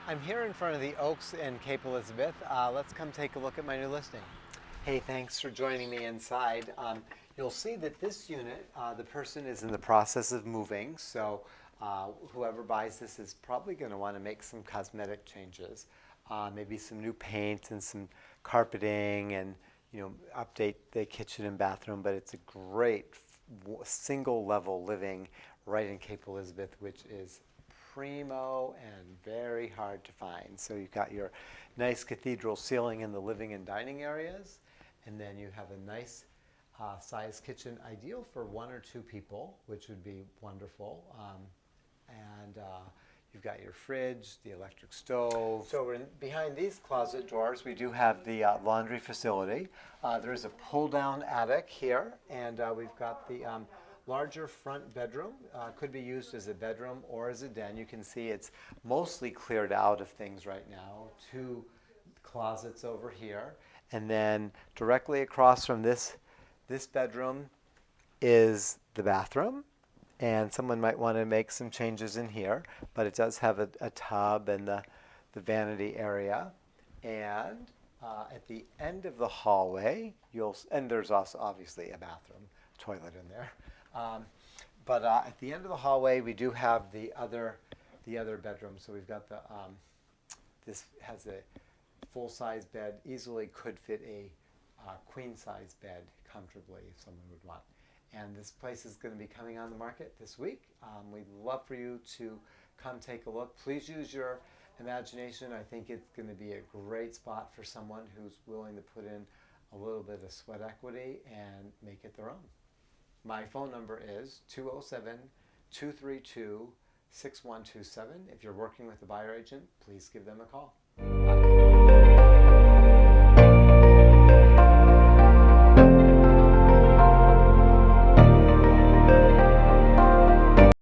I'm here in front of the Oaks in Cape Elizabeth. Let's come take a look at my new listing. Hey, thanks for joining me inside. You'll see that this unit, the person is in the process of moving, so whoever buys this is probably going to want to make some cosmetic changes, maybe some new paint and some carpeting, and update the kitchen and bathroom. But it's a great single level living right in Cape Elizabeth, which is primo and very hard to find. So you've got your nice cathedral ceiling in the living and dining areas, and then you have a nice size kitchen, ideal for one or two people, which would be wonderful. And You've got your fridge, the electric stove. So behind these closet doors, we do have the laundry facility. There is a pull-down attic here, and we've got the larger front bedroom. Could be used as a bedroom or as a den. You can see it's mostly cleared out of things right now. Two closets over here, and then directly across from this bedroom is the bathroom, and someone might want to make some changes in here, but it does have a tub and the vanity area. And at the end of the hallway, and there's also obviously a bathroom, toilet in there. But at the end of the hallway, we do have the other bedroom. So we've got this has a full-size bed, easily could fit a queen-size bed comfortably if someone would want. And this place is going to be coming on the market this week. We'd love for you to come take a look. Please use your imagination. I think it's going to be a great spot for someone who's willing to put in a little bit of sweat equity and make it their own. My phone number is 207-232-6127. If you're working with a buyer agent, please give them a call.